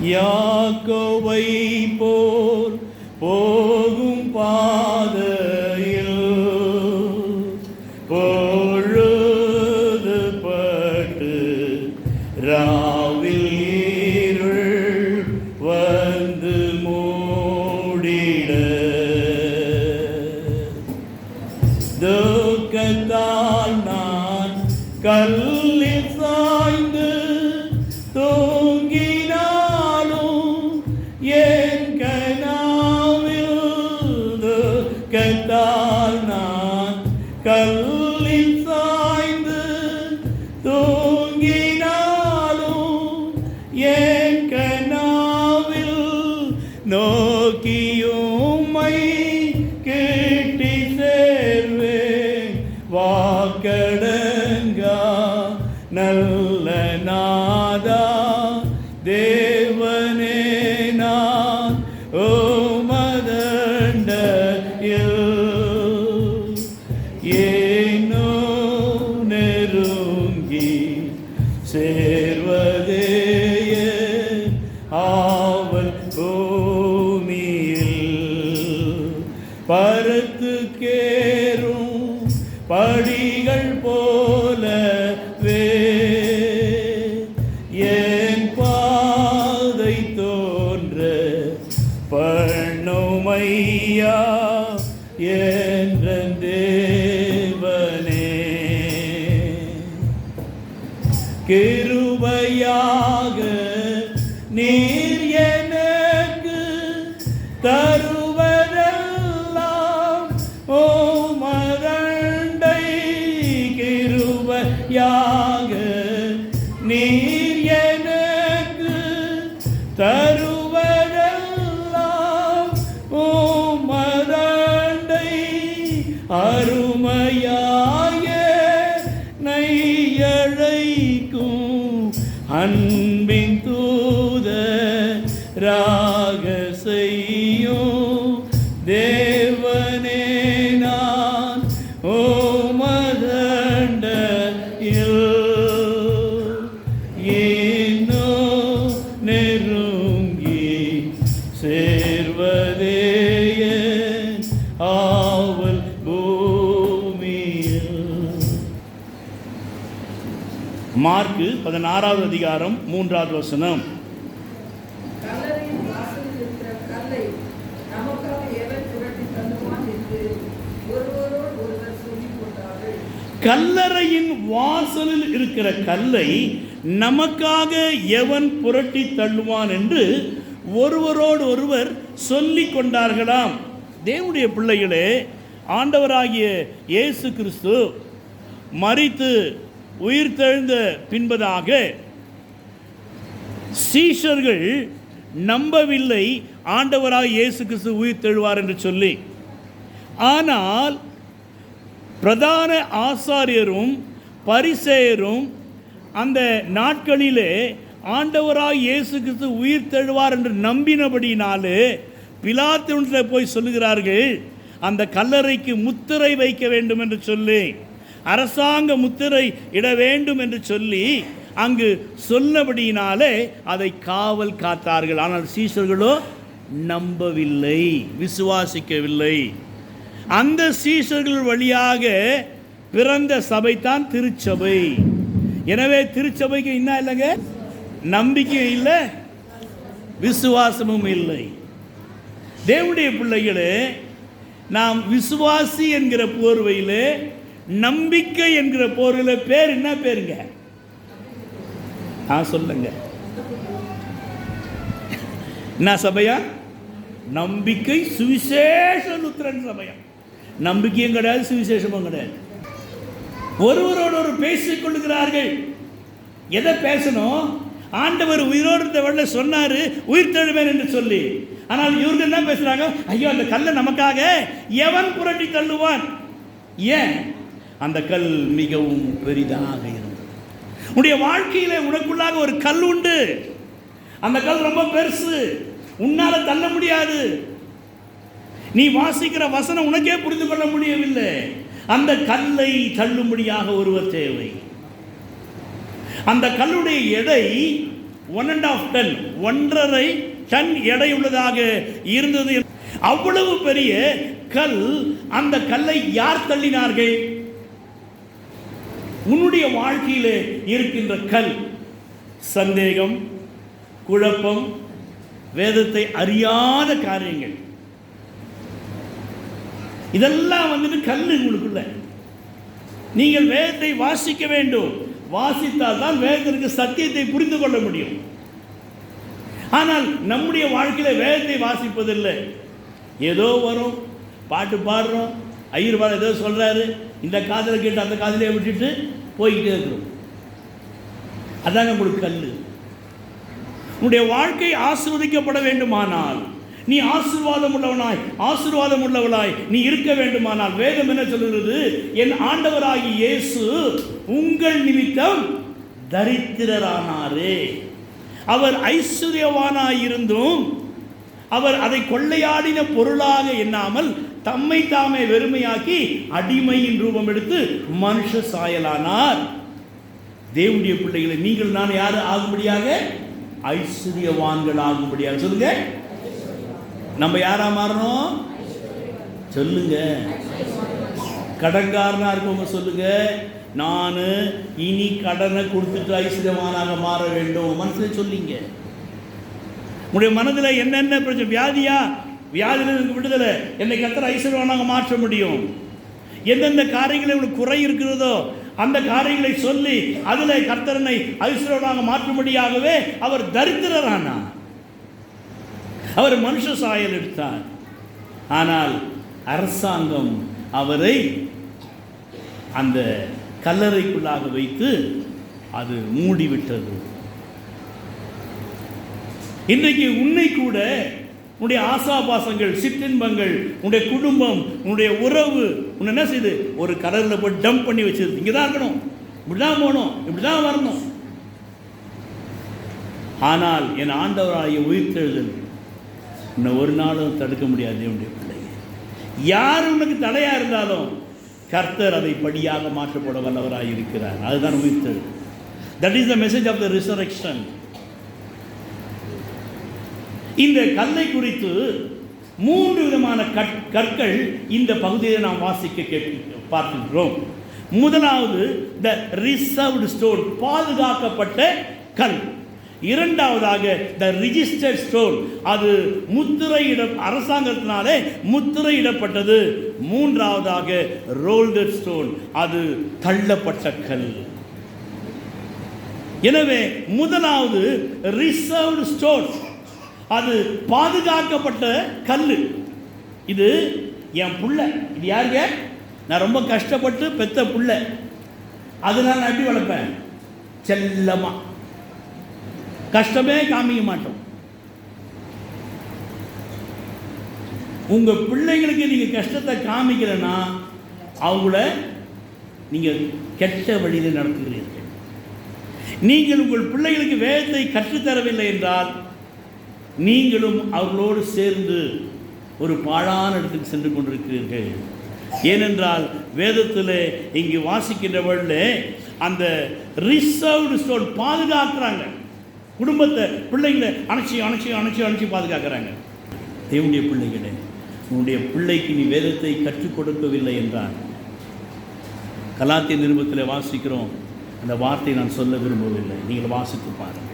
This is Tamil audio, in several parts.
யாக்கோபை போல் போகும் பாதையில் பொழுது பட்டு ராவில் இருள் வந்து மூடிட துக்கத்தால் நான் கல்லில் சாய்ந்து தூங்கினாலும் என் கனாவில் துக்கத்தால் நான் கல்லில் சாய்ந்து தூங்கினாலும் என் கனாவில் நோக்கியும்மை கிட்டி சேர்வேன் வாக்கடங்கா நல்ல நாதா தேவனே நான் உமதண்டையில் ஏனோ நெருங்கி சேர்வதே ஆவல் பூமியில் பருத்து கேரும் படிகள் போலவே என் பாதை தோன்ற பண்ணுமையா என்ற தேவனே கிருபையாக நீர் எனக்கு தருவதெல்லாம் ஓமரண்டை கிருபையாக நீர் எனக்கு தருவதெல்லாம் ஓமரண்டை அருமையாய நையழைக்கும் அன்பின் தூத ராக செய்யும் தேவனே நான் ஓமதண்டையில் ஏனோ நெருங்கி சேர்வதே ஆவல் பூமியில். மார்க்கு 16வது அதிகாரம் 3வது வசனம். கல்லறையின் வாசலில் இருக்கிற கல்லை நமக்காக எவன் புரட்டி தள்ளுவான் என்று ஒருவரோடு ஒருவர் சொல்லிக் கொண்டார்களாம். தேவனுடைய பிள்ளைகளே, ஆண்டவராகிய இயேசு கிறிஸ்து மரித்து உயிர்த்தெழுந்த பின்பதாக சீஷர்கள் நம்பவில்லை ஆண்டவராகிய இயேசு கிறிஸ்து உயிர்த்தெழுவார் என்று சொல்லி. ஆனால் பிரதான ஆசாரியரும் பரிசேயரும் அந்த நாட்களிலே ஆண்டவராகிய இயேசு கிறிஸ்து உயிர்த்தெழுவார் என்று நம்பினபடினாலே பிலாத்துவிடத்தில் போய் சொல்லுகிறார்கள், அந்த கல்லறைக்கு முத்திரை வைக்க வேண்டும் என்று சொல்லி, அரசாங்க முத்திரை இட வேண்டும் என்று சொல்லி அங்கு சொன்னபடியினாலே அதை காவல் காத்தார்கள். ஆனால் சீஷர்களோ நம்பவில்லை, விசுவாசிக்கவில்லை. அந்த சீஷர்கள் வழியாக பிறந்த சபை தான் திருச்சபை. எனவே திருச்சபைக்கு என்ன இல்லைங்க, நம்பிக்கை இல்லை, விசுவாசமும் இல்லை. தேவனுடைய பிள்ளைகளே, நாம் விசுவாசி என்கிற போர்வையில், நம்பிக்கை என்கிற போர்வையில் பேர் என்ன பேருங்க? சொல்லுங்க, என்ன சபையா? நம்பிக்கை சுவிசேஷ லுத்திரன் சபையா. நம்பிக்கையும் கிடையாது, சுவிசேஷமும் கிடையாது. ஒருவரோடு ஒரு பேசிக் கொள்ளுகிறார்கள். எதை பேசணும்? ஆண்டவர் உயிரோடு இருந்தவர்கள சொன்னார் உயிர் தழுவேன் என்று சொல்லி. ஆனால் இவர்கள் என்ன பேசுகிறாங்க? ஐயோ, அந்த கல்லை நமக்காக எவன் புரட்டி தள்ளுவான்? ஏன்? அந்த கல் மிகவும் பெரிதாக இருந்தது. உன்னுடைய வாழ்க்கையில் உனக்குள்ளாக ஒரு கல் உண்டு. அந்த கல் ரொம்ப பெருசு, உன்னால தள்ள முடியாது. நீ வாசிக்கிற வசனம் உனக்கே புரிந்து கொள்ள முடியவில்லை. அந்த கல்லை தள்ளும்படியாக ஒருவர் தேவை. அந்த கல்லுடைய எடை 1.5 டன் 1.5 டன் எடையுள்ளதாக இருந்தது. அவ்வளவு பெரிய கல். அந்த கல்லை யார் தள்ளினார்கள்? உன்னுடைய வாழ்க்கையில் இருக்கின்ற கல் சந்தேகம், குழப்பம், வேதத்தை அறியாத காரியங்கள், இதெல்லாம் வந்துட்டு கல் உங்களுக்குள்ள. நீங்கள் வேதத்தை வாசிக்க வேண்டும். வாசித்தால் தான் வேதத்திற்கு சத்தியத்தை புரிந்து கொள்ள முடியும். ஆனால் நம்முடைய வாழ்க்கையில் வேதத்தை வாசிப்பதில்லை. ஏதோ வரும், பாட்டு பாடுறோம், ஐயர் ஏதோ சொல்றாரு, இந்த காதில் கேட்டு அந்த காதிலே விட்டுட்டு போய்கிட்டே இருக்கிறோம். அதாங்க உங்களுக்கு கல். உன்னுடைய வாழ்க்கை ஆசீர்வதிக்கப்பட வேண்டுமானால், நீ ஆசீர்வாதம் உள்ளவளாய் நீ இருக்க வேண்டுமானால், வேதம் என்ன சொல்கிறது? என் ஆண்டவராகிய இயேசு உங்கள் நிமித்தம் தரித்திரரானாரே. அவர் ஐஸ்வர்யவானாயிருந்தும் அவர் அதை கொள்ளையாடின பொருளாக எண்ணாமல் தம்மை தாமே வெறுமையாக்கி அடிமையின் ரூபம் எடுத்து மனுஷ சாயலானார். தேவனுடைய பிள்ளைகளை நீங்கள் நான் யாரு ஆகும்படியாக? ஐஸ்வர்யவான்கள் ஆகும்படியாக. சொல்லுங்க, நம்ம யாரா மாறணும்? சொல்லுங்க. கடன்காரனா இருக்கவங்க சொல்லுங்க, நான் இனி கடனை கொடுத்துட்டு ஐஸ்வர்யவானாக மாற வேண்டும். மனசுல சொல்லிங்க. உங்களுடைய மனதில் என்னென்ன பிரச்சனை? வியாதியிலிருந்து விடுதலை, என்னை கர்த்தர் ஐஸ்வர்யவானாக மாற்ற முடியும். எந்தெந்த காரியங்களை உங்களுக்கு குறை இருக்கிறதோ அந்த காரியங்களை சொல்லி அதில் கர்த்தரனை ஐஸ்வர்யவானாக மாற்றும்படியாகவே அவர் தரித்திரரானார். அவர் மனுஷ சாயல் எடுத்தார். ஆனால் அரசாங்கம் அவரை அந்த கல்லறைக்குள்ளாக வைத்து அது மூடிவிட்டது. இன்றைக்கு உன்னை கூட உன்னுடைய ஆசாபாசங்கள், சிற்றின்பங்கள், உன்னுடைய குடும்பம், உன்னுடைய உறவு உன்னை என்ன செய்து ஒரு கடலில் போய் டம்ப் பண்ணி வச்சிருது. இங்கே தான் இருக்கணும், இப்படிதான் போகணும், இப்படிதான் வரணும். ஆனால் என் ஆண்டவராகிய உயிர்த்தெழுதல் உன்னை ஒரு நாளும் தடுக்க முடியாது. என்னுடைய பிள்ளைங்க, யார் உனக்கு தடையாக இருந்தாலும் கர்த்தர் அதை படியாக மாற்றப்பட வல்லவராக இருக்கிறார். அதுதான் உயிர்த்தெழுதல். That is the message of the resurrection. இந்த கல்லை குறித்து 3 விதமான கற்கள் இந்த பகுதியை நாம் வாசிக்க பார்க்கின்றோம். முதலாவது த ரிசர்வ்டு ஸ்டோன், பாதுகாக்கப்பட்ட கல். இரண்டாவதாக த ரிஜிஸ்டர்ட் ஸ்டோன், அது அரசாங்கத்தினாலே முத்திரையிடப்பட்டது. மூன்றாவதாக ரோல்டட் ஸ்டோன், அது தள்ளப்பட்ட கல். எனவே முதலாவது ரிசர்வ்டு ஸ்டோன், அது பாதுகாக்கப்பட்ட கல். இது என் புள்ள, இது யாருங்க? நான் ரொம்ப கஷ்டப்பட்டு பெத்த புள்ள, அதனால நான் எப்படி வளர்ப்பேன்? செல்லமா, கஷ்டமே காமிக்க மாட்டோம். உங்க பிள்ளைங்களுக்கு நீங்க கஷ்டத்தை காமிக்கிறேன்னா அவங்கள நீங்க கெட்ட வழியில் நடத்துகிறீர்கள். நீங்கள் உங்கள் பிள்ளைகளுக்கு வேதத்தை கற்றுத்தரவில்லை என்றால் நீங்களும் அவர்களோடு சேர்ந்து ஒரு பாழான இடத்துக்கு சென்று கொண்டிருக்கிறீர்கள். ஏனென்றால் வேதத்தில் இங்கு வாசிக்கின்றவர்களே அந்த ரிசர்வ்டு ஸ்டோன் பாதுகாக்கிறாங்க. குடும்பத்தை, பிள்ளைங்களை அணைச்சி அணைச்சி அணைச்சி அணைச்சி பாதுகாக்கிறாங்க. தேவனுடைய பிள்ளைகளே, உன்னுடைய பிள்ளைக்கு நீ வேதத்தை கற்றுக் கொடுக்கவில்லை என்றால், கலாத்திய நிருபத்தில் வாசிக்கிறோம், அந்த வார்த்தை நான் சொல்ல விரும்பவில்லை, நீங்கள் வாசித்து பாருங்கள்.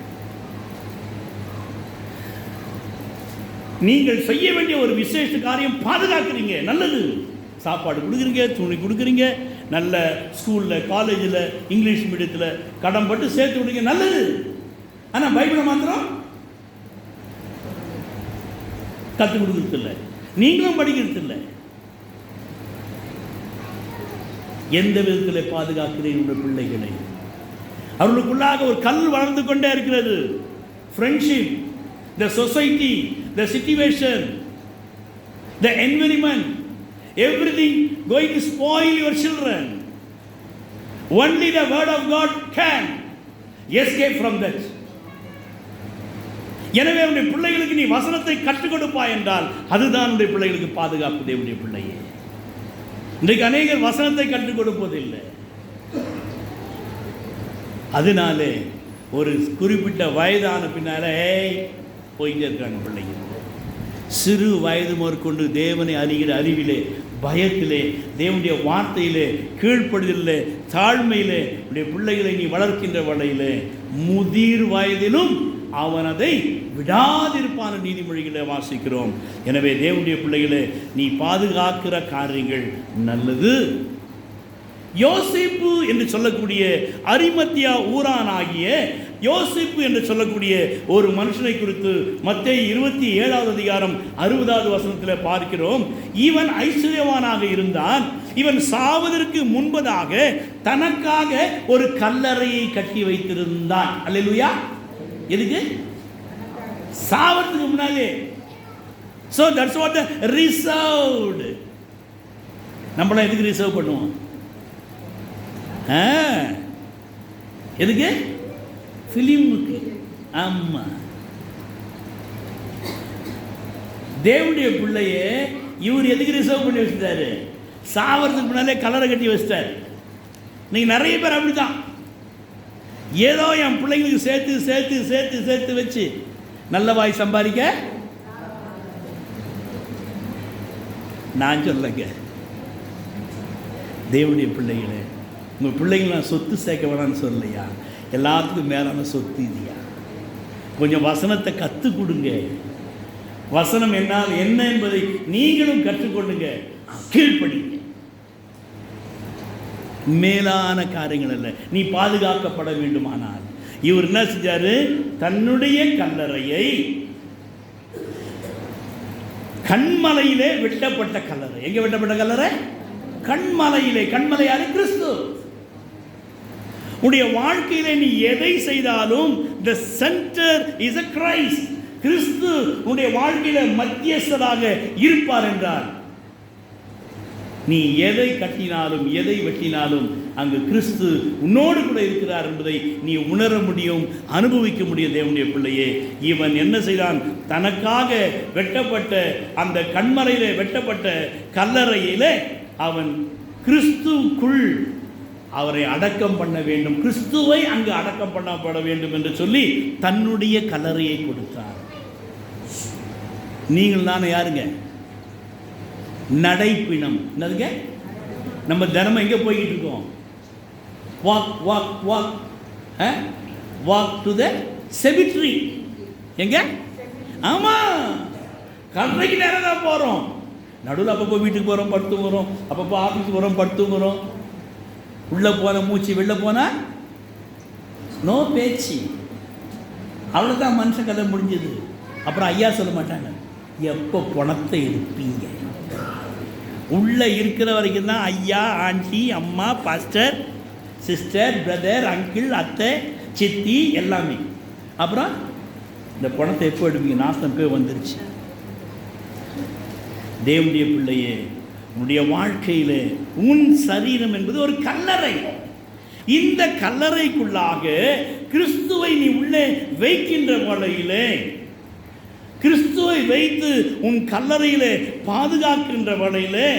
நீங்கள் செய்ய வேண்டிய ஒரு விசேஷ காரியம் பாதுகாக்கிறீங்க. நல்லது, சாப்பாடு கொடுக்குறீங்க, துணி கொடுக்குறீங்க, நல்ல ஸ்கூலில், காலேஜில், இங்கிலீஷ் மீடியத்தில் கடன் பட்டு சேர்த்து விடுங்க, நல்லது. ஆனால் பைபிளை மாத்திரம் கற்றுக் கொடுக்கறதில்லை, நீங்களும் படிக்கிறதில்லை. எந்த விதத்தில் பாதுகாக்கிறேன் உங்கள் பிள்ளைகளை? அவர்களுக்குள்ளாக ஒரு கல் வளர்ந்து கொண்டே இருக்கிறது. Friendship, the society, the situation, the environment, everything going to spoil your children. Only the word of God can escape from that. எனவே உடைய பிள்ளைகளுக்கு நீ வசனத்தை கற்றுக் கொடுப்பாய் என்றால் அதுதான் உடைய பிள்ளைகளுக்கு பாதுகாப்பு. தேவனுடைய பிள்ளையே, இன்றைக்கு அநேகர் வசனத்தை கற்றுக் கொடுப்பதில்லை. அதனாலே ஒரு குறிப்பிட்ட வயதான பின்னால் போயிட்டே இருக்காங்க பிள்ளைங்க. சிறு வயது முதற்கொண்டு தேவனை அறிகிற அறிவிலே, பயத்திலே, தேவனுடைய வார்த்தையிலே, கீழ்ப்படுதலிலே, தாழ்மையிலே உடைய பிள்ளைகளை நீ வளர்க்கின்ற வழியிலே முதிர் வயதிலும் அவன் அதை விடாதிருப்பான நீதிமொழிகளை வாசிக்கிறோம். எனவே தேவனுடைய பிள்ளைகளை நீ பாதுகாக்கிற காரியங்கள் நல்லது. யோசேப்பு என்று சொல்லக்கூடிய அரிமத்தியா ஊரானாகிய யோசேப்பு என்று சொல்லக்கூடிய ஒரு மனுஷனை குறித்து மத்தேயு 27வது அதிகாரம் 60வது வசனத்தில் பார்க்கிறோம். இவன் ஐஸ்வர்யவானாக இருந்தான். இவன் சாவதற்கு முன்பதாக தனக்காக ஒரு கல்லறையை கட்டி வைத்திருந்தான். அல்லேலூயா. எதுக்கு? சாவதற்கு முன்னாலே. So that's what the reserved. நம்மள எதுக்கு ரிசர்வ் பண்ணுவோம்? எதுக்கு? பிலிமுக்கு. ஆமா, தேவனுடைய பிள்ளையே இவர் எதுக்கு ரிசர்வ் பண்ணி வச்சுட்டாரு? சாவறதுக்கு முன்னாலே கலரை கட்டி வச்சிட்டாரு. நீங்க நிறைய பேர் அப்படிதான், ஏதோ என் பிள்ளைங்களுக்கு சேர்த்து சேர்த்து சேர்த்து சேர்த்து வச்சு நல்ல வாய் சம்பாதிக்க நான் சொல்லங்க. தேவனுடைய பிள்ளைகளே, உங்கள் பிள்ளைங்க நான் சொத்து சேர்க்க வேணான்னு சொல்லலையா? எல்லாத்துக்கும் மேலான சொத்து இதுயா. கொஞ்சம் வசனத்தை கற்றுக் கொடுங்க. வசனம் என்ன என்பதை நீங்களும் கற்றுக்கொள்ளுங்க. கீழ்ப்படிங்க. மேலான காரியங்கள் அல்ல. நீ பாதுகாக்கப்பட வேண்டுமானால் இவர் என்ன செஞ்சாரு? தன்னுடைய கல்லறையை கண்மலையிலே வெட்டப்பட்ட கல்லறை. எங்க வெட்டப்பட்ட கல்லறை? கண்மலையிலே. கண்மலையாரு? கிறிஸ்து. உடைய வாழ்க்கையிலே நீ எதை செய்தாலும் the center is a Christ. கிறிஸ்து உடைய வாழ்க்கையில மத்தியஸ்தராக இருப்பார் என்றார். நீ எதை கட்டினாலும் எதை வெட்டினாலும் அங்கு கிறிஸ்து உன்னோடு கூட இருக்கிறார் என்பதை நீ உணர முடியும், அனுபவிக்க முடியும். தேவனுடைய பிள்ளையே, இவன் என்ன செய்தான்? தனக்காக வெட்டப்பட்ட அந்த கண்மலையிலே வெட்டப்பட்ட கல்லறையிலே அவன் கிறிஸ்துவுக்குள் அவரை அடக்கம் பண்ண வேண்டும், கிறிஸ்துவை அங்கு அடக்கம் பண்ணப்பட வேண்டும் என்று சொல்லி தன்னுடைய கல்லறையை கொடுத்தார். நீங்கள் தானே யாருங்க? நடைப்பிணம். என்னதுங்க? நம்ம தினமும் எங்கே போய்கிட்டு இருக்கோம்? Walk walk walk walk to the cemetery. எங்க? ஆமாம், கல்லறைக்கு நேரம் தான் போகிறோம். நடுவில் அப்பப்போ வீட்டுக்கு போகிறோம், படுத்துங்கிறோம், அப்பப்போ ஆஃபீஸுக்கு போகிறோம், படுத்துங்கிறோம். உள்ளே போன மூச்சு, வெளில போனால் நோ பேச்சு. அவ்வளோதான், மனுஷன் கதை முடிஞ்சது. அப்புறம் ஐயா சொல்ல மாட்டாங்க, எப்போ பணத்தை எடுப்பீங்க? உள்ளே இருக்கிற வரைக்கும் தான் ஐயா, ஆண்டி, அம்மா, பாஸ்டர், சிஸ்டர், பிரதர், அங்கிள், அத்தை, சித்தி எல்லாமே. அப்புறம் இந்த பணத்தை எப்போ எடுப்பீங்க? நாசம் போய் வந்துருச்சு. தேவனுடைய பிள்ளையே, உன்னுடைய வாழ்க்கையில் உன் சரீரம் என்பது ஒரு கல்லறை. இந்த கல்லறைக்குள்ளாக கிறிஸ்துவை நீ உள்ளே வைக்கின்ற வேளையிலே, கிறிஸ்துவை வைத்து உன் கல்லறையிலே பாதுகாக்கின்ற வேளையிலே,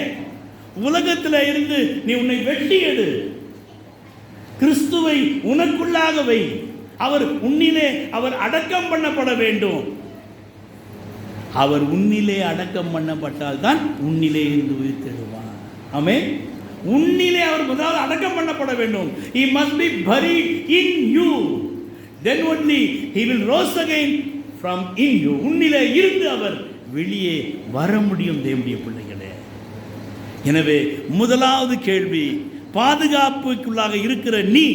உலகத்தில் இருந்து நீ உன்னை வெட்டி எடு. கிறிஸ்துவை உனக்குள்ளாக வை. அவர் உன்னிலே அவர் அடக்கம் பண்ணப்பட வேண்டும். அவர் உன்னிலே அடக்கம் பண்ணப்பட்டால் தான் உன்னிலே இருந்து உயிர்த்தெழுவார். ஆமென். உன்னிலே அவர் முதலாவது அடக்கம் பண்ணப்பட வேண்டும். He must be buried in you. Then only he will rise again from in you. உன்னிலே இருந்து அவர் வெளியே வர முடியும். தேவனுடைய பிள்ளைகளே, எனவே முதலாவது கேள்வி, பாதுகாப்புக்குள்ளாக இருக்கிற நீ,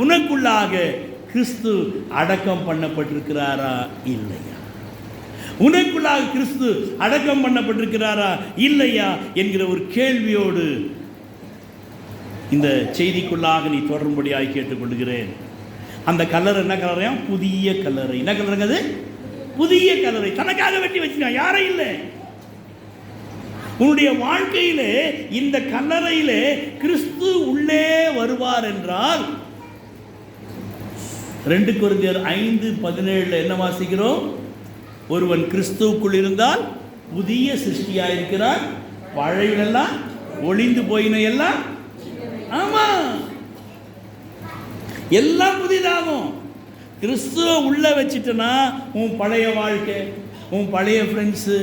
உனக்குள்ளாக கிறிஸ்து அடக்கம் பண்ணப்பட்டிருக்கிறாரா இல்லையா? உனக்குள்ளாக கிறிஸ்து அடக்கம் பண்ணப்பட்டிருக்கிறாரா இல்லையா என்கிற ஒரு கேள்வியோடு இந்த செய்திக்குள்ளாக நீ தொடரும்படியாக கேட்டுக்கொள்கிறேன். அந்த கல்லறை என்ன கல்லறையா? புதிய கல்லறை. என்ன கல்லறைங்க அது? புதிய கல்லறை. தனக்காக வெட்டி வச்சுக்கான், யாரும் இல்லை. உன்னுடைய வாழ்க்கையிலே இந்த கல்லறையிலே கிறிஸ்து உள்ளே வருவார் என்றால் 2 கொரிந்தியர் 5:17 என்ன வாசிக்கிறோம்? ஒருவன் கிறிஸ்துவுக்குள் இருந்தால் புதிய சிருஷ்டியாக இருக்கிறார், பழையெல்லாம் ஒளிந்து போயின எல்லாம். ஆமா, எல்லாம் புதிதாகும். கிறிஸ்துவ உள்ள வச்சுட்டனா உன் பழைய வாழ்க்கை, உன் பழைய ஃப்ரெண்ட்ஸு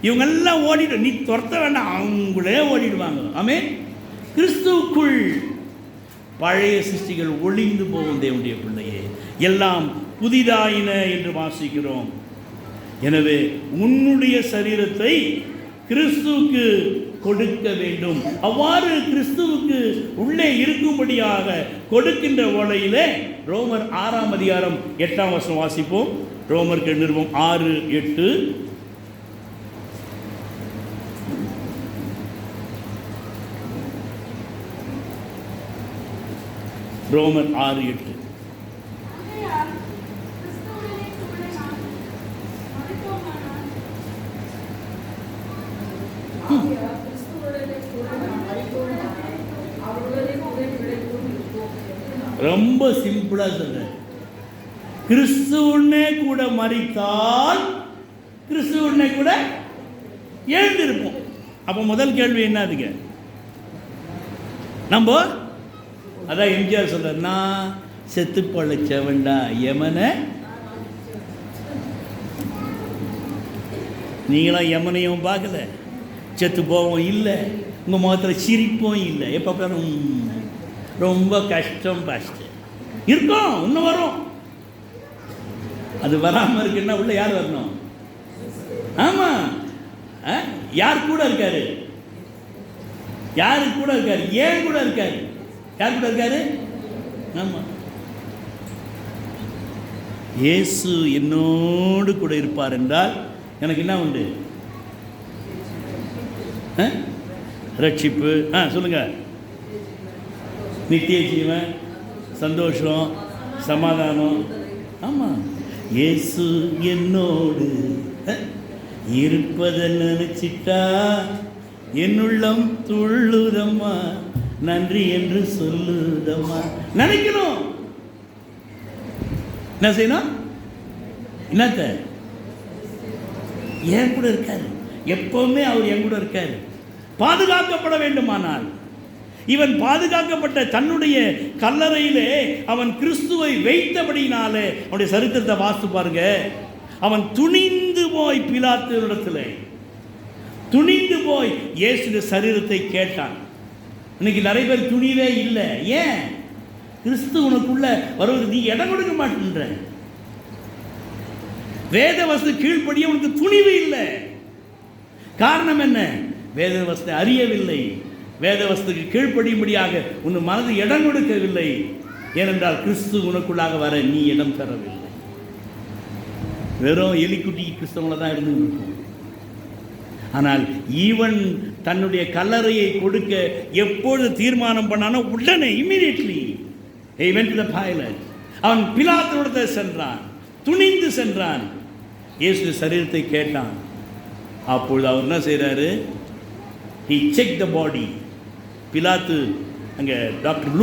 இவங்கெல்லாம் ஓடிடு. நீ துரத்த வேண்டாம், அவங்களே ஓடிடுவாங்க. ஆமென். கிறிஸ்துவுக்குள் பழைய சிருஷ்டிகள் ஒளிந்து போகும். தேவனுடைய பிள்ளையே, எல்லாம் புதிதாயின என்று வாசிக்கிறோம். எனவே உன்னுடைய சரீரத்தை கிறிஸ்துவுக்கு கொடுக்க வேண்டும். அவ்வாறு கிறிஸ்துவுக்கு உள்ளே இருக்கும்படியாக கொடுக்கின்ற வேளையிலே ரோமர் 6ஆம் அதிகாரம் 8ஆம் வசனம் வாசிப்போம். ரோமருக்கு நிருபம் 6:8. ரோமர் 6:8. ரொம்ப சிம்பிளா சொல்ற, கிறிஸ்துவுடனே கூட மரித்தால் கிறிஸ்துவுடனே கூட எழுந்திருப்போம். அப்போ முதல் கேள்வி என்னதுங்க? நம்ம அதான் எம்ஜிஆர் சொல்ற, நான் செத்து பழைச்சவன்டா யமனை. நீங்களாம் யமனையும் பார்க்கல, செத்து போவோம் இல்லை, உங்கள் முகத்தில் சிரிப்போம் இல்லை. எப்போ ரொம்ப கஷ்டம் பாஸ்ட் இருக்கும், இன்னும் வரும். அது வராமல் இருக்குன்னா உள்ள யார் வரணும்? ஆமாம், யார் கூட இருக்காரு? யாரு கூட இருக்காரு? ஏன் கூட இருக்காரு? யார் கூட இருக்காரு? ஆமாம், இயேசு என்னோடு கூட இருப்பார் என்றால் எனக்கு என்ன உண்டு? ரட்சிப்பு. சொல்லுங்க. நித்திய ஜீவன், சந்தோஷம், சமாதானம். ஆமாம், இயேசு என்னோடு இருப்பதை நினைச்சிட்டா என்னுள்ளம் துள்ளுதம்மா, நன்றி என்று சொல்லுதம்மா. நினைக்கணும். என்ன செய்யணும்? என்னத்த? என் கூட இருக்காரு, எப்பவுமே அவர் என் கூட இருக்காரு. பாதுகாக்கப்பட வேண்டுமானால் இவன் பாதுகாக்கப்பட்ட தன்னுடைய கல்லறையிலே அவன் கிறிஸ்துவை வைத்தபடினாலே அவனுடைய சரித்திரத்தை வாசித்து பாருங்க. அவன் துணிந்து போய் பிலாத்துவிடத்தில் துணிந்து போய் இயேசுடைய சரீரத்தை கேட்டான். இன்னைக்கு நிறைய பேர் துணிவே இல்லை. ஏன்? கிறிஸ்து உனக்குள்ள வருவது நீ இடம் கொடுக்க மாட்டேன்ற. வேத வசதி கீழ்ப்படிய உனக்கு துணிவு இல்லை. காரணம் என்ன? வேத வசதி அறியவில்லை. வேதவஸ்துக்கு கீழ்ப்படியும்படியாக உன் மனது இடம் கொடுக்கவில்லை. ஏனென்றால் கிறிஸ்து உனக்குள்ளாக வர நீ இடம் தரவில்லை. வெறும் எலிக்குட்டி கிறிஸ்தவங்கள தான் இருந்துருக்கும். ஆனால் ஈவன் தன்னுடைய கல்லறையை கொடுக்க எப்பொழுது தீர்மானம் பண்ணானோ உடனே immediately he went to the pilot. அவன் பிலாத்துவிடத்தை சென்றான், துணிந்து சென்றான், இயேசு சரீரத்தை கேட்டான். அப்பொழுது அவர் என்ன செய்கிறாரு? he checked the body. பிலாத்து அங்கே டாக்டர்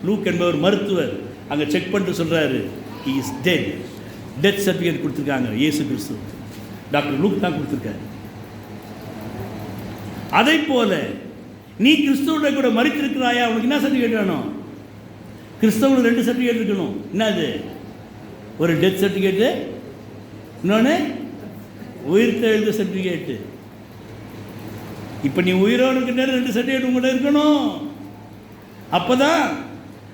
லூக் என்பவர் மருத்துவர் அங்கே செக் பண்ணிட்டு சொல்கிறாரு, he is dead. Death certificate கொடுத்துருக்காங்க இயேசு கிறிஸ்து. டாக்டர் லூக் தான் கொடுத்துருக்காரு. அதை போல நீ கிறிஸ்துவோட கூட மரித்திருக்கிறாயா? உனக்கு என்ன சர்டிஃபிகேட் வேணும்? கிறிஸ்தவனுக்கு 2 சர்டிஃபிகேட் இருக்கணும். என்னது? ஒரு டெத் சர்டிஃபிகேட்டு, இன்னொன்று உயிர்த்தெழுந்த சர்டிஃபிகேட்டு. இப்போ நீ உயிரோடு இருக்கின்ற 2 சர்டிஃபிகேட் உங்கள்கிட்ட இருக்கணும். அப்போ தான்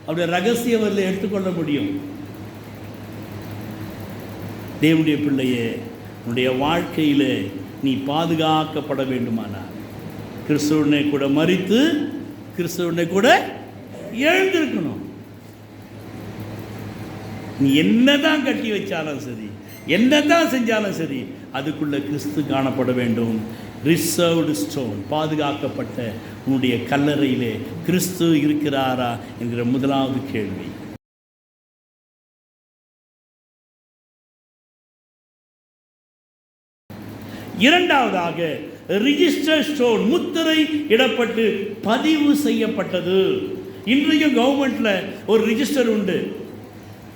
அவருடைய ரகசிய வரல எடுத்துக்கொள்ள முடியும். தேவனுடைய பிள்ளையே, உன்னுடைய வாழ்க்கையில் நீ பாதுகாக்கப்பட வேண்டுமானால் கிறிஸ்துவனை கூட மரித்து கிறிஸ்துவனை கூட எழுந்திருக்கணும். நீ என்னதான் கட்டி வச்சாலும் சரி, என்னதான் செஞ்சாலும் சரி, அதுக்குள்ள கிறிஸ்து காணப்பட வேண்டும். ரிசர்வ்டு ஸ்டோன், பாதுகாக்கப்பட்ட உன்னுடைய கல்லறையிலே கிறிஸ்து இருக்கிறாரா என்கிற முதலாவது கேள்வி. இரண்டாவதாக ரிஜிஸ்டர் ஸ்டோன், முத்திரை இடப்பட்டு பதிவு செய்யப்பட்டது. இன்றைய கவர்மெண்ட்ல ஒரு ரிஜிஸ்டர் உண்டு.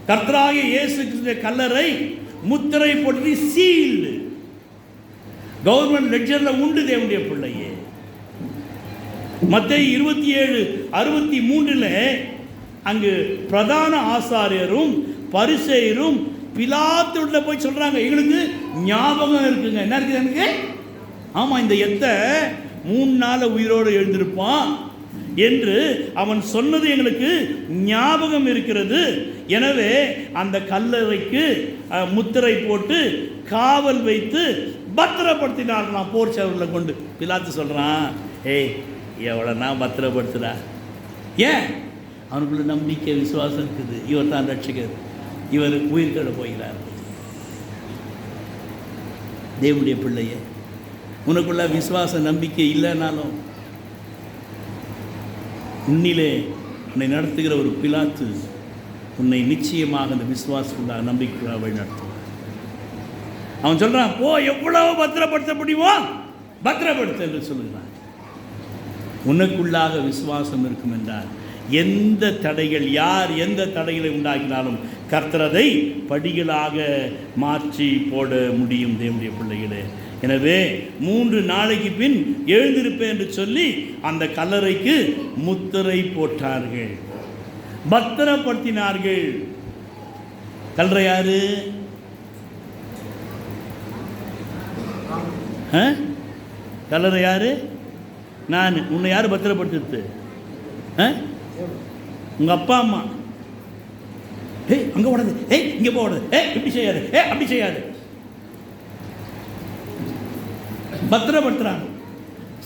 கர்த்தராகிய இயேசு கிறிஸ்துவின் கல்லறை முத்திரை போட்டு சீல்டு கவர்மெண்ட் லெட்ஜர்ல உண்டு. தேவனுடைய பிள்ளையே, மத்தேயு 27:63 அங்கு பிரதான ஆசாரியரும் பரிசேயரும் பிலாத்துள்ள போய் சொல்றாங்க, எங்களுக்கு ஞாபகம் இருக்குங்க. என்ன இருக்குது எனக்கு? ஆமா, இந்த எத்தை 3 நாள் உயிரோடு எழுந்திருப்பான் என்று அவன் சொன்னது எங்களுக்கு ஞாபகம் இருக்கிறது. எனவே அந்த கல்லறைக்கு முத்திரை போட்டு காவல் வைத்து பத்திரப்படுத்தினார்களாம் போர் சேவரில் கொண்டு. பிலாத்து சொல்றான், ஏய் எவ்வளோ நான் பத்திரப்படுத்துறா? ஏன்? அவனுக்குள்ள நம்பிக்கை விசுவாசம் இருக்குது, இவர் தான் ரட்சகர், இவர் உயிர்கட போகிறார். தேவனுடைய பிள்ளையே, உனக்குள்ள விசுவாச நம்பிக்கை இல்லைனாலும் உன்னிலே உன்னை நடத்துகிற ஒரு பிலாத்து உன்னை நிச்சயமாக அந்த விசுவாசக்குள்ளாக நம்பிக்கையாக வழி நடத்துவான். அவன் சொல்றான், போ, எவ்வளவு பத்திரப்படுத்த முடியுமோ பத்திரப்படுத்த என்று சொல்லுகிறான். உனக்குள்ளாக விசுவாசம் இருக்கும் என்றால் எந்த தடைகள், யார் எந்த தடைகளை உண்டாக்கினாலும் கர்த்தரதை படிகளாக மாற்றி போட முடியும். தேவனுடைய பிள்ளைகளே, எனவே 3 நாளைக்கு பின் எழுந்திருப்பேன் என்று சொல்லி அந்த கல்லறைக்கு முத்திரை போட்டார்கள், பத்திரப்படுத்தினார்கள். கல்லறை யாரு? கல்லறை யாரு? நான். உன்னை யார் பத்திரப்படுத்துறது? உங்க அப்பா அம்மா. ஏய் அங்க ஓடாது, ஏய் இங்க போடாது, ஏய் இப்படி செய்யாது, ஏய் அப்படி செய்யாது. பத்திரப்படுத்துறாங்க.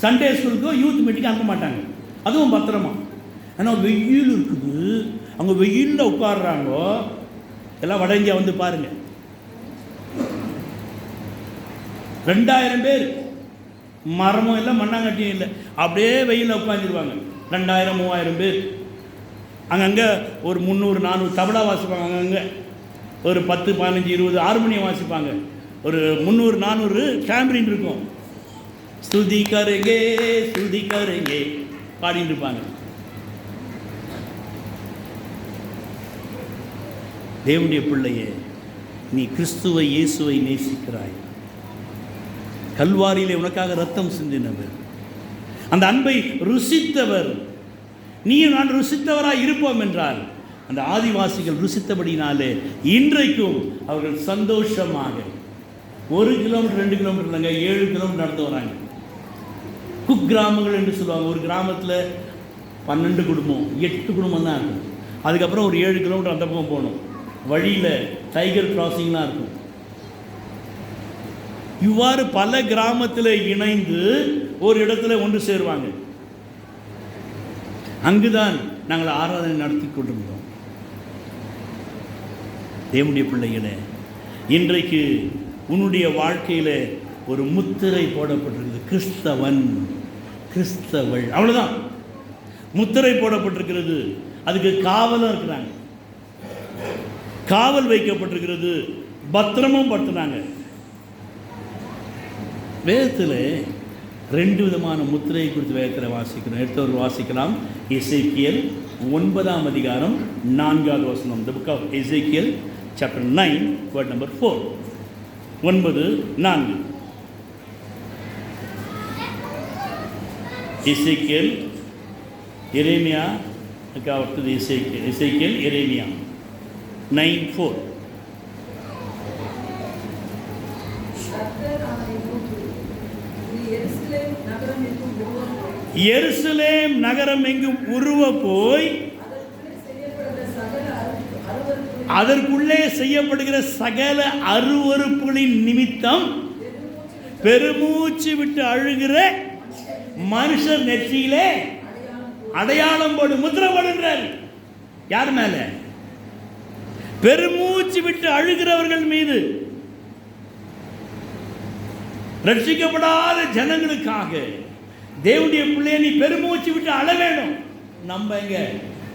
சண்டே ஸ்கூலுக்கோ யூத் மீட்டிங் அனுப்ப மாட்டாங்க, அதுவும் பத்திரமா. ஆனால் வெயில் இருக்குது, அவங்க வெயிலில் உட்காடுறாங்க. எல்லாம் வட இந்தியா வந்து பாருங்க, 2000 பேர், மரமும் இல்லை மண்ணாங்கட்டியும் இல்லை, அப்படியே வெயிலில் உட்காந்துருவாங்க. 2000 3000 பேர். அங்கங்கே ஒரு 300 400 தபலா வாசிப்பாங்க, அங்கங்கே ஒரு 10 15 20 ஹார்மோனியம் வாசிப்பாங்க, ஒரு 300 400 டேம்பரின் இருக்கும். ஸ்துதி கருங்கே ஸ்துதி கருங்கே பாடிட்டு இருப்பாங்க. தேவனுடைய பிள்ளையே, நீ கிறிஸ்துவை இயேசுவை நேசிக்கிறாய். கல்வாரியிலே உனக்காக ரத்தம் சிந்தினவர், அந்த அன்பை ருசித்தவர். நீயும் நான் ருசித்தவராய் இருப்போம் என்றால் அந்த ஆதிவாசிகள் ருசித்தபடினாலே இன்றைக்கும் அவர்கள் சந்தோஷமாக 1 கிலோமீட்டர் 2 கிலோமீட்டர் இல்லைங்க, 7 கிலோமீட்டர் நடந்து வராங்க. குக் கிராமங்கள் என்று சொல்லுவாங்க. ஒரு கிராமத்தில் 12 குடும்பம் 8 குடும்பம் தான் இருக்கும். அதுக்கப்புறம் ஒரு 7 கிலோமீட்டர் அந்த பக்கம் போகணும். வழியில் டைகர் கிராசிங்லாம் இருக்கும். இவ்வாறு பல கிராமத்தில் இணைந்து ஒரு இடத்துல ஒன்று சேருவாங்க. அங்குதான் நாங்கள் ஆராதனை நடத்தி கொண்டிருந்தோம். தேவனுடைய பிள்ளைகளே, இன்றைக்கு உன்னுடைய வாழ்க்கையில் ஒரு முத்திரை போடப்பட்டிருக்கிறது. கிறிஸ்தவன், கிறிஸ்தவள், அவ்வளோதான். முத்திரை போடப்பட்டிருக்கிறது. அதுக்கு காவலும் இருக்கிறாங்க, காவல் வைக்கப்பட்டிருக்கிறது, பத்திரமும் படுத்தினாங்க. வேதத்தில் 2 விதமான முத்திரையை குறித்து வேதத்தில் வாசிக்கிறோம். எடுத்தவர் வாசிக்கலாம். எசேக்கியேல் 9ஆம் அதிகாரம் 4வது வசனம். The book of Ezekiel chapter 9 word number 4. 9:4. எசேக்கியேல், எரேமியா, அடுத்தது எசேக்கியேல் எரேமியா 9:4. எருசலேம் நகரம் எங்கும் உருவ போய் அதற்குள்ளே செய்யப்படுகிற சகல அருவருப்புகளின் நிமித்தம் பெருமூச்சு விட்டு அழுகிற மனுஷர் நெற்றியிலே அடையாளம் போடு, முத்திரை போடுன்றார். யார் மேல? பெருமூச்சு விட்டு அழுகிறவர்கள் மீது. ரட்சிக்கப்படாத ஜனங்களுக்காக தேவனுடைய பிள்ளையை நீ பெருமூச்சு விட்டு அழ வேணும். நம்ம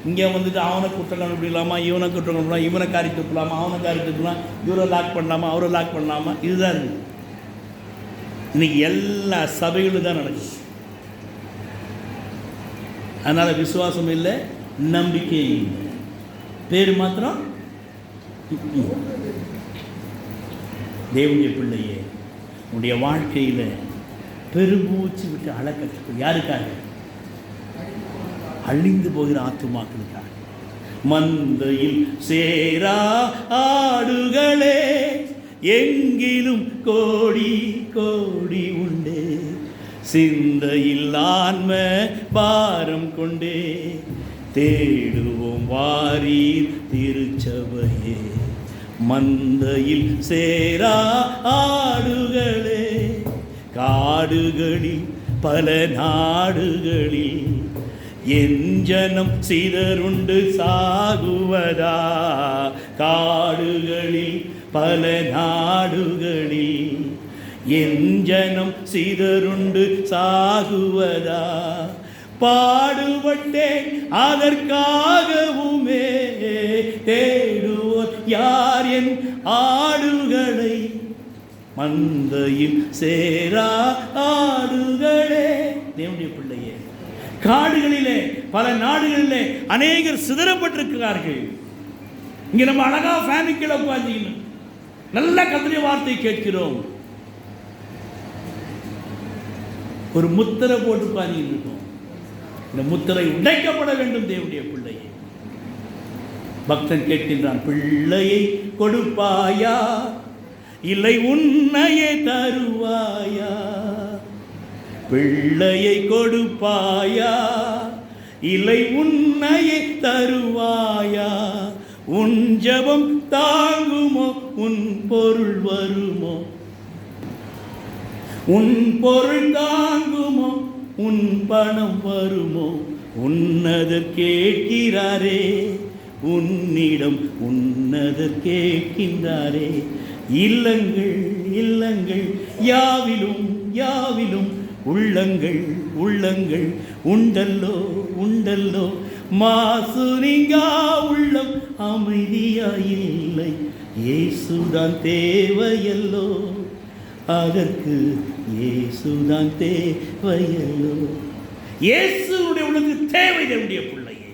இங்கே வந்துட்டு அவனை குற்றம் கண்டுபிடிக்கலாமா, இவனை குற்றம் கண்டுபிடலாம், இவனை காரி துப்பலாமா, அவனை காரி துப்பலாம், இவரை லாக் பண்ணலாமா, அவரை லாக் பண்ணலாமா, இதுதான் இருக்குது. இன்னைக்கு எல்லா சபைகளும் தான் நடக்குது. அதனால் விசுவாசம் இல்லை, நம்பிக்கை இல்லை, பேர் மாத்திரம். தேவனுடைய பிள்ளையே, உன்னுடைய வாழ்க்கையில் பெருமூச்சு விட்டு அழ கற்றுக்கொள். யாருக்காக? அழிந்து போகிற ஆத்துமாக்களுக்காக. மந்தையில் சேரா ஆடுகளே, எங்கிலும் கோடி கோடி உண்டே, சிந்தையில் ஆன்ம பாரம் கொண்டே, தேடுவோம் வாரீர் திருச்சபையே. மந்தையில் சேரா ஆடுகளே, காடுகளில் பல நாடுகளில் என் ஜனம் சிதறுண்டு சாகுவதா, காடுகளில் பல நாடுகளில் என் ஜனம் சிதறுண்டு சாகுவதா, பாடுபட்டேன் அதற்காகவுமே, தேடுவோர் யார் என் ஆடுகளை, மந்தையில் சேரா ஆடுகளே. தேவனுடைய பிள்ளையே, காடுகளிலே பல நாடுகளிலே அநேகர் சிதறப்பட்டிருக்கிறார்கள். இங்க நம்ம அழகா ஃபேமிலிக்குள்ள உட்கார்ந்துக்கணும், நல்ல கர்த்தருடைய வார்த்தை கேட்கிறோம், ஒரு முத்திரை போட்டு உட்கார்ந்து இருக்கோம். இந்த முத்திரை உடைக்கப்பட வேண்டும். தேவனுடைய பிள்ளையை பக்தன் கேட்கின்றான், பிள்ளையை கொடுப்பாயா இல்லை உன்னையே தருவாயா, பிள்ளையை கொடுப்பாயா இல்லை உன்னையே தருவாயா, உன் ஜெபம் தாங்குமோ உன் பொருள் வருமோ, உன் பொருள் தாங்குமோ உன் பணம் வருமோ, உன்னதர் கேட்கிறாரே உன்னிடம் உன்னதர் கேட்கின்றாரே, இல்லங்கள் இல்லங்கள் யாவிலும் யாவிலும் உள்ளங்கள் உள்ளங்கள் உண்டல்லோ உண்டல்லோ, மாசு நீங்கா உள்ளம் அமைதியாயில்லை, இயேசுதான் தேவையல்லோ, அதற்கு இயேசுதான் தேவையல்லோ. இயேசுடைய உனக்கு தேவை. தேவனுடைய பிள்ளையே,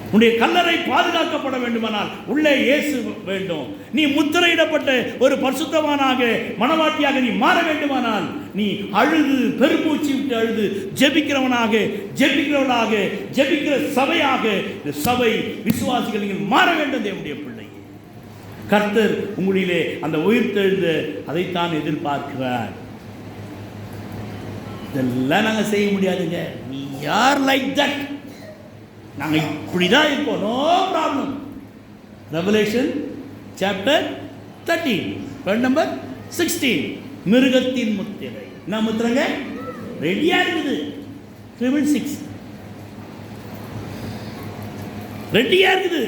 உன்னுடைய கல்லறை பாதுகாக்கப்பட வேண்டுமானால் உள்ளே இயேசு வேண்டும். நீ முத்திரையிடப்பட்ட ஒரு பரிசுத்தவானாக மனவாட்டியாக நீ மாற வேண்டுமானால் நீ அழுது பெருமூச்சு விட்டு அழுது ஜெபிக்கிறவனாக ஜெபிக்கிறவனாக ஜெபிக்கிற சபையாக இந்த சபை விசுவாசிகள் நீங்கள் மாற வேண்டும். தேவனுடைய பிள்ளை, கர்த்தர் உங்களிலே அந்த உயிர்த்தெழுந்த அதைத்தான் எதிர்பார்க்கிறார். இதெல்லாம் நாங்கள் செய்ய முடியாதுங்க. we are like that. நாங்கள் இப்படிதான் இருப்போம். No problem. Revelation chapter 13 word number 16, மிருகத்தின் முத்திரை. என்ன முத்திரைங்க? ரெடியா இருக்குது. 666 ரெடியா இருக்குது.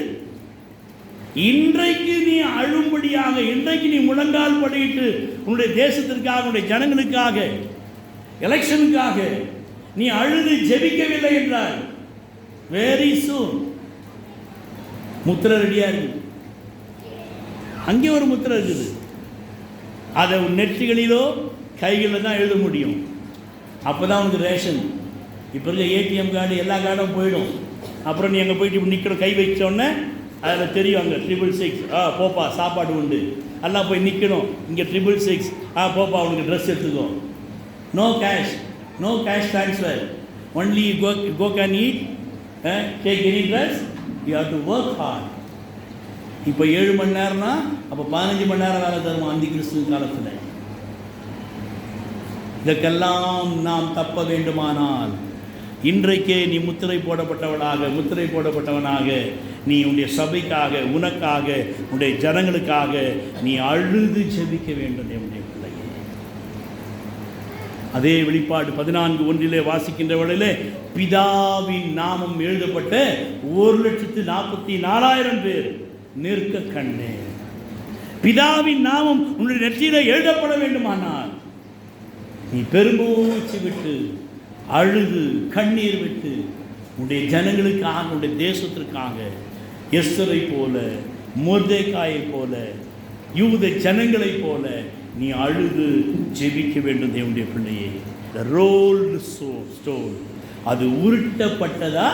இன்றைக்கு நீ அழும்படியாக, இன்றைக்கு நீ முழங்கால் படியிட்டு உன்னுடைய தேசத்திற்காக, உன்னுடைய ஜனங்களுக்காக, எலெக்ஷனுக்காக நீ அழுது ஜெபிக்கவில்லை என்றால் வெரி சூன் முத்திரை ரெடியா இருக்கு. அங்கே ஒரு முத்திரை இருக்குது. அதை நெற்றிகளிலோ கைகளில் தான் எழுத முடியும். அப்போ தான் உனக்கு ரேஷன். இப்போ இருக்க ஏடிஎம் கார்டு எல்லா கார்டும் போயிடும். அப்புறம் நீ அங்கே போயிட்டு இப்படி நிற்கிற, கை வச்சோடனே அதில் தெரியும் அங்கே 666 போப்பா சாப்பாடு உண்டு. எல்லாம் போய் நிற்கணும். இங்கே 666 போப்பா உனக்கு ட்ரெஸ் எடுத்துக்கோ. No cash, no cash transfer. Only go can eat, take any dress, you have to work hard. இப்போ 7 மணி நேரம்னா அப்போ 15 மணி நேரம் வேலை தருவோம் அந்தி கிறிஸ்துவ காலத்தில். இதற்கெல்லாம் நாம் தப்ப வேண்டுமானால் இன்றைக்கே நீ முத்திரை போடப்பட்டவனாக நீ உன்னுடைய சபைக்காக, உனக்காக, உன்னுடைய ஜனங்களுக்காக நீ அழுது ஜெபிக்க வேண்டும். என்னுடைய பிள்ளையே, அதே வெளிப்பாடு 14:1 வாசிக்கின்ற வேளையிலே பிதாவின் நாமம் எழுதப்பட்ட 1,44,000 பேர் நிற்க கண்டேன். பிதாவின் நாமம் உன்னுடைய நெற்றியிலே எழுதப்பட வேண்டுமானால் நீ பெருமூச்சு விட்டு அழுது கண்ணீர் விட்டு உன்னுடைய ஜனங்களுக்காக, உன்னுடைய தேசத்திற்காக, எஸ்தரை போல, மொர்தெகாயை போல, யூத ஜனங்களை போல நீ அழுது ஜெபிக்க வேண்டும். தேவனுடைய பிள்ளையே, the rolled stone, அது உருட்டப்பட்டதா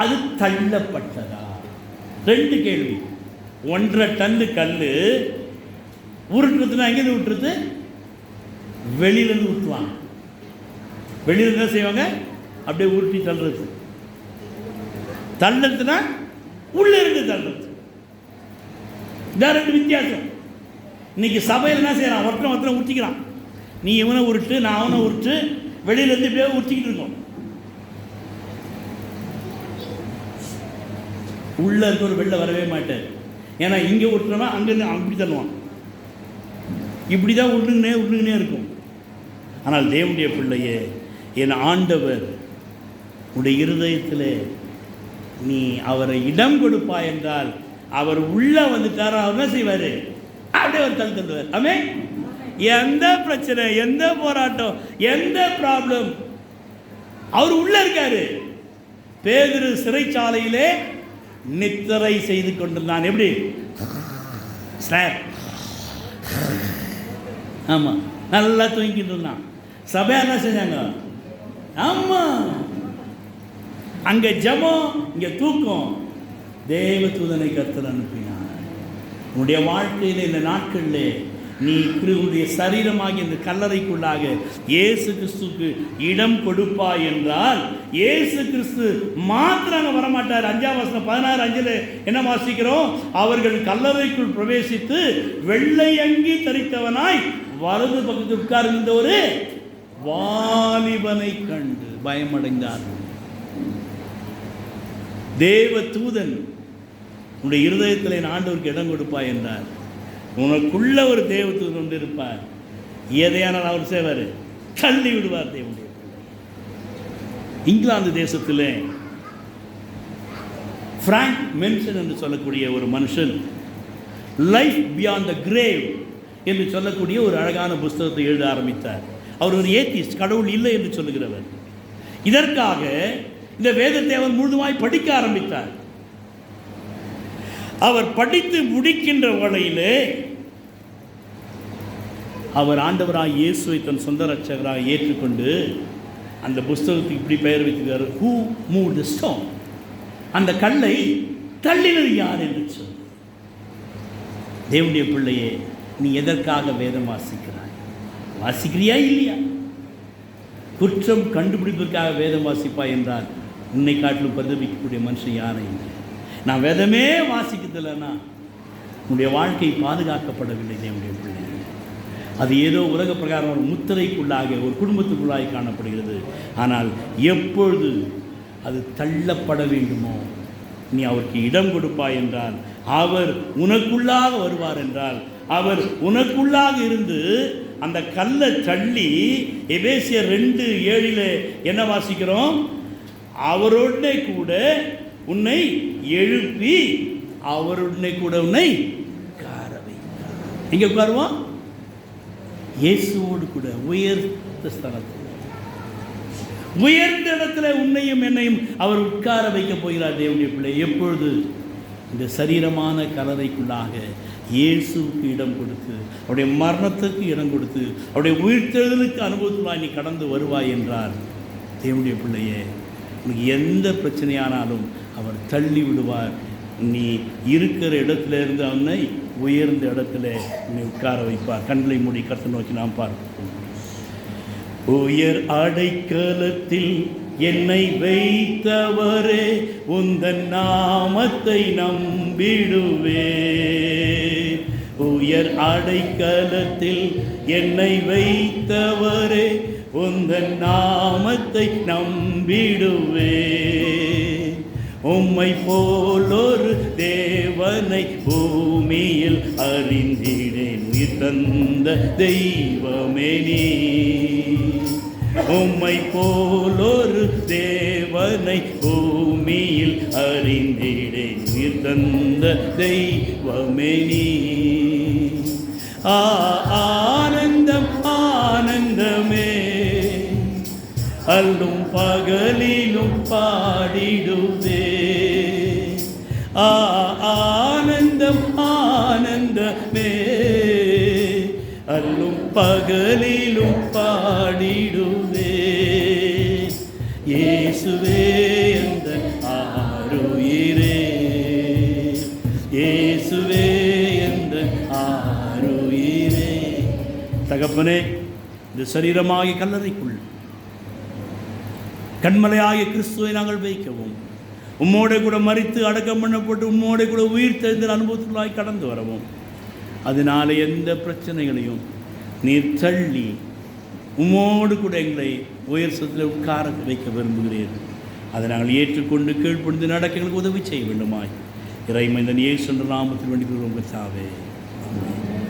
அது தள்ளப்பட்டதா? 2 கேள்வி. 1.5 டன் கல் உருட்டுறதுனா எங்கேருந்து விட்டுறது? வெளியிலேருந்து ஊற்றுவாங்க. வெளியில் என்ன செய்வாங்க? அப்படியே உருட்டி தள்ளுறது. தள்ளுறதுனா உள்ள இருந்து தள்ளுறது. இதான் ரெண்டு வித்தியாசம். இன்னைக்கு சபையில் என்ன செய்யறான்? ஒருத்தனை உருட்டிக்கிறான். நீ இவனை உருட்டு, நான் அவனை உருட்டு, வெளியிலேருந்து இப்படியே உருட்டிக்கிட்டு இருக்கோம். உள்ள இருக்க ஒரு வெளில வரவே மாட்டார். ஏன்னா இங்கே உருட்டுறவன் அங்கேருந்து அப்படி தள்ளுவான். இப்படி தான் உருட்டுங்கன்னே இருக்கும். ஆனால் தேவனுடைய பிள்ளையே, என் ஆண்டவர் உடைய இருதயத்தில் நீ அவரை இடம் கொடுப்பா என்றால் அவர் உள்ள வந்துட்டாரோ அவர் என்ன செய்வார்? அப்படியே ஒரு தள்ளுவார். ஆமே. எந்த பிரச்சனை, எந்த போராட்டம், எந்த ப்ராப்ளம், அவர் உள்ள இருக்காரு. பேதுரு சிறைச்சாலையிலே நித்திரை செய்து கொண்டிருந்தான். எப்படி? ஆமா, நல்லா தூங்கிட்டு இருந்தான். சபையா என்ன செஞ்சாங்க? ஆமா, அங்க ஜெபம், இங்க தூக்கம். தேவ தூதனை கர்த்தர் அனுப்பினார். உன்னுடைய வாழ்க்கையில் இந்த நாட்களில் நீ உன்னுடைய சரீரமாகி இந்த கல்லறைக்குள்ளாக இயேசு கிறிஸ்துக்கு இடம் கொடுப்பாய் என்றால், இயேசு கிறிஸ்து மாத்திரம் அங்கே வரமாட்டார். 5ஆம் வசனம் 16:5 என்ன வாசிக்கிறோம்? அவர்கள் கல்லறைக்குள் பிரவேசித்து வெள்ளை அங்கி தரித்தவனாய் வலது பக்கத்தில் உட்கார்ந்த ஒரு வாலிபனை கண்டு பயமடைந்தார்கள். தேவ தூதன் உன்னுடைய இருதயத்தில் என் ஆண்டவருக்கு இடம் கொடுப்பாய் என்றார். உனக்குள்ள ஒரு தேவதூதன் ஒன்று இருப்பார். எதையானால் அவர் செய்வார்? தள்ளி விடுவார். தேவனுடைய இங்கிலாந்து தேசத்தில் பிராங்க் மென்சன் என்று சொல்லக்கூடிய ஒரு மனுஷன் லைஃப் பியாண்ட் த கிரேவ் என்று சொல்லக்கூடிய ஒரு அழகான புஸ்தகத்தை எழுத ஆரம்பித்தார். அவர் ஒரு ஏத்திஸ்ட், கடவுள் இல்லை என்று சொல்லுகிறவர். இதற்காக இந்த வேதத்தை அவர் முழுதுமாய் படிக்க ஆரம்பித்தார். அவர் படித்து முடிக்கின்ற வேளையிலே அவர் ஆண்டவராய் இயேசுவை தன் சொந்த ரட்சகராக ஏற்றுக்கொண்டு அந்த புஸ்தகத்துக்கு இப்படி பெயர் வைத்திருக்கிறார், ஹூ மூவ் தி ஸ்டோன், அந்த கல்லை தள்ளினது யார் என்று சொல். தேவனுடைய பிள்ளையே, நீ எதற்காக வேதம் வாசிக்கிறாய்? வாசிக்கிறியா இல்லையா? குற்றம் கண்டுபிடிப்பதற்காக வேதம் வாசிப்பாய் என்றால் உன்னை காட்டிலும் பரிதபிக்கக்கூடிய மனுஷன் யாரும் இல்லை. நான் வேதமே வாசிக்கிறதில்லைன்னா உன்னுடைய வாழ்க்கை பாதுகாக்கப்படவில்லை. தேவனுடைய பிள்ளை, அது ஏதோ உலக பிரகாரம் ஒரு முத்திரைக்குள்ளாக ஒரு குடும்பத்துக்குள்ளாக காணப்படுகிறது. ஆனால் எப்பொழுது அது தள்ளப்பட வேண்டுமோ நீ அவருக்கு இடம் கொடுப்பாய் என்றால் அவர் உனக்குள்ளாக வருவார். என்றால் அவர் உனக்குள்ளாக இருந்து அந்த கல்லை தள்ளி, எபேசியர் 2:7 என்ன வாசிக்கிறோம்? அவருடனே கூட உன்னை எழுப்பி அவருடனே கூட உன்னை உட்கார வைத்தார். எங்க உட்காருவோம்? இயேசுவோடு கூட உயர்ந்த ஸ்தலத்தில், உயர்ந்த இடத்துல உன்னையும் என்னையும் அவர் உட்கார வைக்க போகிறார். தேவனுடைய பிள்ளை, எப்பொழுது இந்த சரீரமான கலரைக்குள்ளாக இயேசுவுக்கு இடம் கொடுத்து, அவருடைய மரணத்துக்கு இடம் கொடுத்து, அவருடைய உயிர்த்தெழுதலுக்கு அனுபவத்துள்ளாய் நீ கடந்து வருவாய் என்றால், தேவனுடைய பிள்ளையே, உனக்கு எந்த பிரச்சனையானாலும் அவர் தள்ளி விடுவார். நீ இருக்கிற இடத்துல இருந்து அவனை உயர்ந்த இடத்துல நீ உட்கார வைப்பார். கண்களை மூடி கர்த்தரை நோக்கி நாம் பார்ப்போம். உயர் அடைக்கலத்தில் என்னை வைத்தவரே, உந்தன் நாமத்தை நம்பிடுவே. உயர் அடைக்கலத்தில் என்னை வைத்தவரே, உந்தன் நாமத்தை நம்பிடுவே. உம்மை போலொரு தேவனை பூமியில் அறிந்திடேன், உயிர் தந்த தெய்வமே நீ. உம்மை போலொரு தேவனை பூமியில் அறிந்திடேன், உயிர் தந்த தெய்வமே நீ. ஆனந்தம் ஆனந்தமே, அல்லும் பகலிலும் பாடிடுவே. ஆனந்தம் ஆனந்தமே, அல்லும் பகலிலும் பாடிடுவே. இயேசுவே அந்த ஆருயிரே, இயேசுவே அந்த ஆருயிரே. தகப்பனே, இந்த சரீரமாகிய கல்லறைக்குள் கண்மலையாகிய கிறிஸ்துவை நாங்கள் வைக்கவும், உம்மோட கூட மரித்து அடக்கம் பண்ணப்பட்டு உம்மோட கூட உயிர் தெரிந்த அனுபவத்துக்குள்ளாய் கடந்து வரவும், அதனால எந்த பிரச்சனைகளையும் நீர் தள்ளி உம்மோடு கூட எங்களை உயர் சத்தில் உட்கார வைக்க விரும்புகிறீர்கள். அதை நாங்கள் ஏற்றுக்கொண்டு கீழ்ப்படிந்து நடக்க எங்களுக்கு உதவி செய்ய வேண்டுமாய் இறைமைந்தன் இயேசு என்ற நாமத்தில் வேண்டிக் கொள்வோம் கர்த்தாவே. ஆமென்.